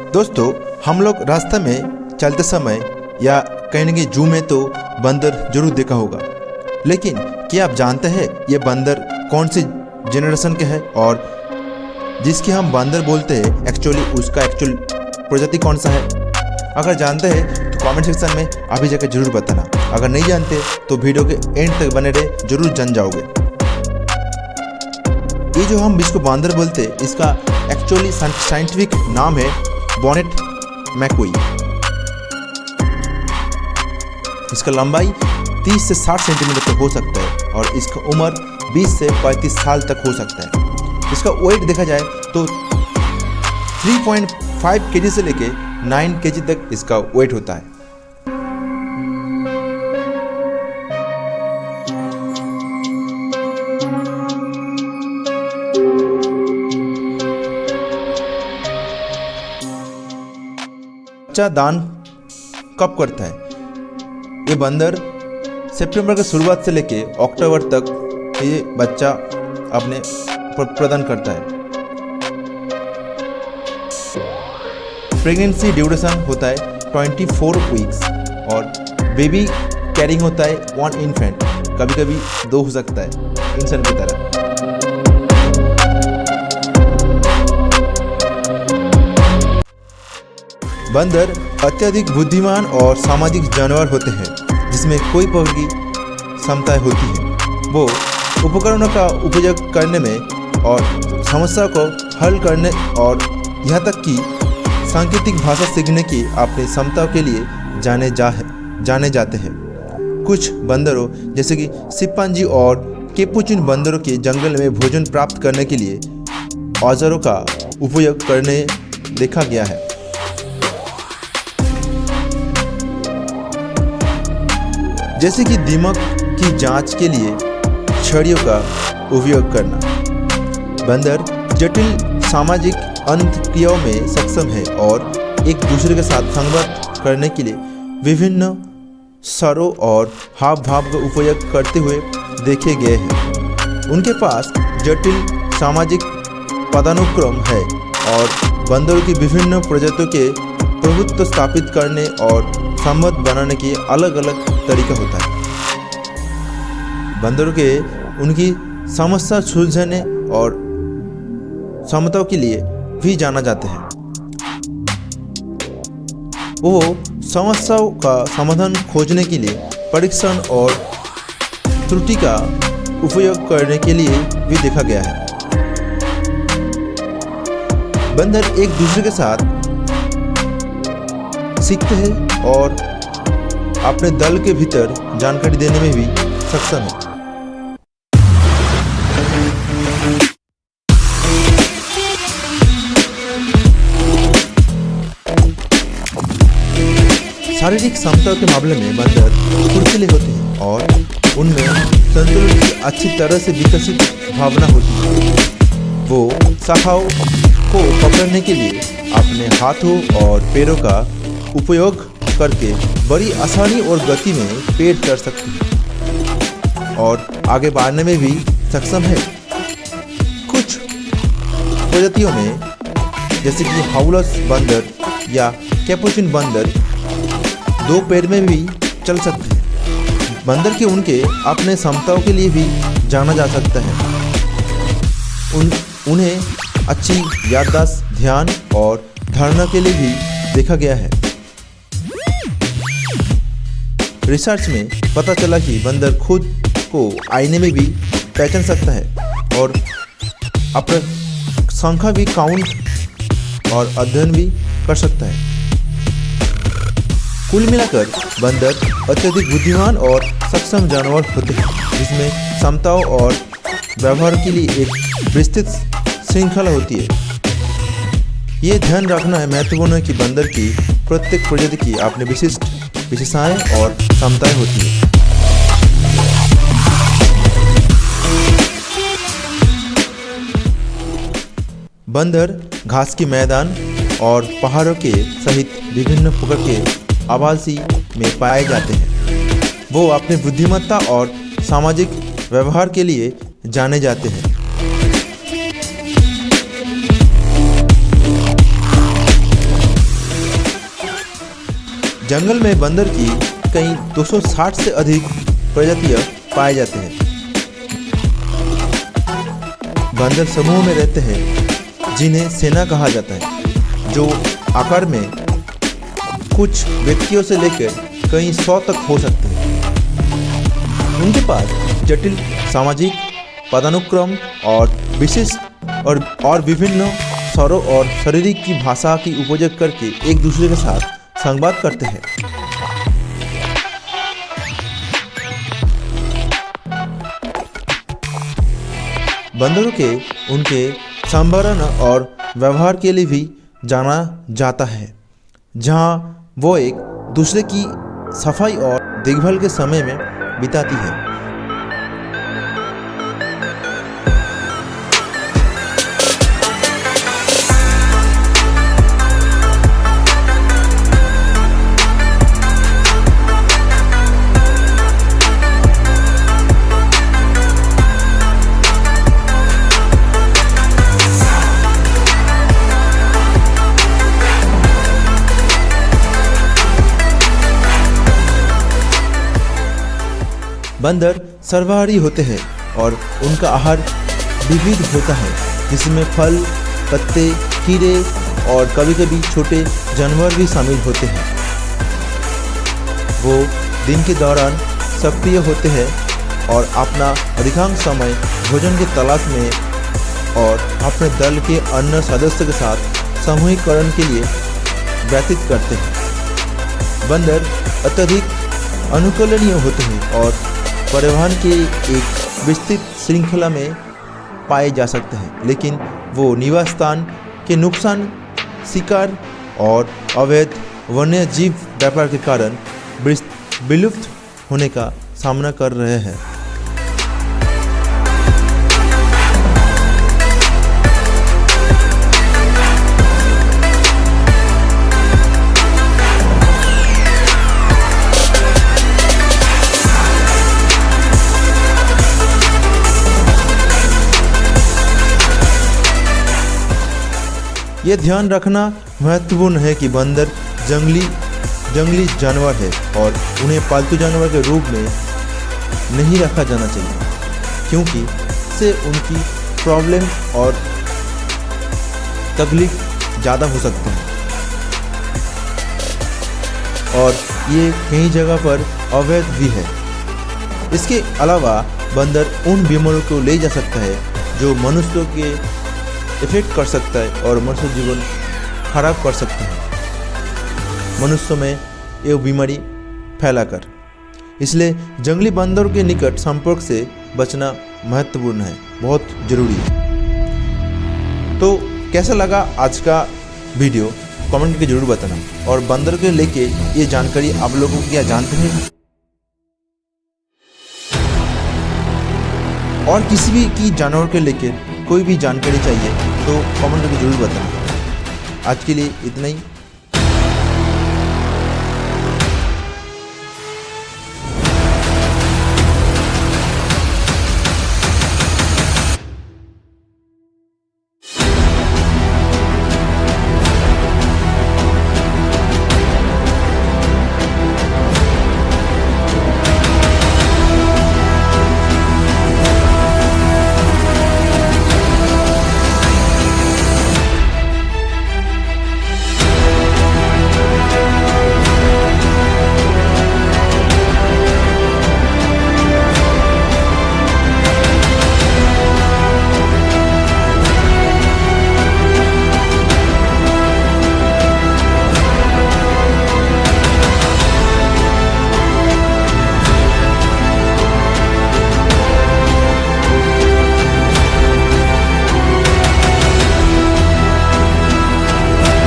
दोस्तों, हम लोग रास्ते में चलते समय या कहीं न कहीं जू में तो बंदर जरूर देखा होगा, लेकिन क्या आप जानते हैं ये बंदर कौन सी जनरेशन के हैं और जिसके हम बंदर बोलते हैं एक्चुअली उसका प्रजाति कौन सा है? अगर जानते हैं तो कमेंट सेक्शन में अभी जाकर जरूर बताना। अगर नहीं जानते तो वीडियो के एंड तक बने रहे, जरूर जान जाओगे। ये जो हम इसको बंदर बोलते हैं इसका एक्चुअली साइंटिफिक नाम है बॉनेट मैकॉई। इसका लंबाई 30 से 60 सेंटीमीटर तक हो सकता है और इसका उम्र 20 से 35 साल तक हो सकता है। इसका वेट देखा जाए तो 3.5 केजी से लेके 9 केजी तक इसका वेट होता है। बच्चा दान कब करता है? ये बंदर सितंबर के शुरुआत से लेके अक्टूबर तक ये बच्चा अपने प्रदान करता है। प्रेगनेंसी ड्यूरेशन होता है 24 वीक्स और बेबी कैरिंग होता है 1 इन्फेंट, कभी कभी 2 हो सकता है इंसान की तरह। बंदर अत्यधिक बुद्धिमान और सामाजिक जानवर होते हैं जिसमें कोई प्रकार की क्षमताएं होती है। वो उपकरणों का उपयोग करने में और समस्या को हल करने और यहाँ तक कि सांकेतिक भाषा सीखने की अपनी क्षमताओं के लिए जाने जाते हैं। कुछ बंदरों जैसे कि चिंपांजी और कैपुचिन बंदरों के जंगल में भोजन प्राप्त करने के लिए औजारों का उपयोग करने देखा गया है। जैसे कि दिमाग की जांच के लिए छड़ियों का उपयोग करना। बंदर जटिल सामाजिक अंतःक्रियाओं में सक्षम है और एक दूसरे के साथ संवाद करने के लिए विभिन्न स्वरों और हाव भाव का उपयोग करते हुए देखे गए हैं। उनके पास जटिल सामाजिक पदानुक्रम है और बंदरों की विभिन्न प्रजातियों के प्रभुत्व स्थापित करने और संबंध बनाने की अलग अलग तरीका होता है। बंदरों के उनकी समस्या सुलझाने और क्षमताओं के लिए भी जाना जाते हैं। वो समस्याओं का समाधान खोजने के लिए परीक्षण और त्रुटि का उपयोग करने के लिए भी देखा गया है। बंदर एक दूसरे के साथ सीखते हैं और अपने दल के भीतर जानकारी देने में भी सक्षम है। शारीरिक क्षमता के मामले में बंदर फुर्तीले होते हैं और उनमें संतुलन की अच्छी तरह से विकसित भावना होती है। वो शाखाओं को पकड़ने के लिए अपने हाथों और पैरों का उपयोग करके बड़ी आसानी और गति में पैर कर सकते हैं और आगे बढ़ने में भी सक्षम है। कुछ प्रजातियों में जैसे कि हाउलस बंदर या कैपुचिन बंदर 2 पैर में भी चल सकते हैं। बंदर के उनके अपने क्षमताओं के लिए भी जाना जा सकता है। उन्हें अच्छी याददाश्त, ध्यान और धारणा के लिए भी देखा गया है। रिसर्च में पता चला कि बंदर खुद को आईने में भी पहचान सकता है और अपना संख्या भी काउंट और अध्ययन भी कर सकता है। कुल मिलाकर बंदर अत्यधिक बुद्धिमान और सक्षम जानवर होते हैं जिसमें क्षमताओं और व्यवहार के लिए एक विस्तृत श्रृंखला होती है। ये ध्यान रखना है महत्वपूर्ण है कि बंदर की प्रत्येक प्रजाति की अपनी विशिष्ट विशेषताएं और क्षमताएं होती है। बंदर घास के मैदान और पहाड़ों के सहित विभिन्न प्रकार के आवासी में पाए जाते हैं। वो अपनी बुद्धिमत्ता और सामाजिक व्यवहार के लिए जाने जाते हैं। जंगल में बंदर की कई 260 से अधिक प्रजातियां पाए जाते हैं। बंदर समूह में रहते हैं जिन्हें सेना कहा जाता है, जो आकार में कुछ व्यक्तियों से लेकर कई 100 तक हो सकते हैं। उनके पास जटिल सामाजिक पदानुक्रम और विशिष्ट और विभिन्न स्वरों और शारीरिक की भाषा की उपयोग करके एक दूसरे के साथ संवाद करते हैं। बंदरों के उनके संभरण और व्यवहार के लिए भी जाना जाता है, जहां वो एक दूसरे की सफाई और देखभाल के समय में बिताती है। बंदर सर्वाहारी होते हैं और उनका आहार विविध होता है, जिसमें फल, पत्ते, कीड़े और कभी कभी छोटे जानवर भी शामिल होते हैं। वो दिन के दौरान सक्रिय होते हैं और अपना अधिकांश समय भोजन की तलाश में और अपने दल के अन्य सदस्यों के साथ समूहीकरण के लिए व्यतीत करते हैं। बंदर अत्यधिक अनुकूलनीय होते हैं और परिवहन के एक विस्तृत श्रृंखला में पाए जा सकते हैं, लेकिन वो निवास स्थान के नुकसान, शिकार और अवैध वन्य जीव व्यापार के कारण विलुप्त होने का सामना कर रहे हैं। ये ध्यान रखना महत्वपूर्ण है कि बंदर जंगली जानवर है और उन्हें पालतू जानवर के रूप में नहीं रखा जाना चाहिए, क्योंकि इससे उनकी प्रॉब्लम और तकलीफ ज़्यादा हो सकते हैं और ये कई जगह पर अवैध भी है। इसके अलावा बंदर उन बीमारियों को ले जा सकता है जो मनुष्यों के इफेक्ट कर सकता है और मनुष्य जीवन खराब कर सकता है, मनुष्यों में ये बीमारी फैलाकर। इसलिए जंगली बंदरों के निकट संपर्क से बचना महत्वपूर्ण है, बहुत जरूरी है। तो कैसा लगा आज का वीडियो, कमेंट करके जरूर बताना। और बंदर के लेके ये जानकारी आप लोगों को क्या जानते हैं, और किसी भी की जानवर के लेके कोई भी जानकारी चाहिए तो कमेंट करके जरूर बताना। आज के लिए इतना ही।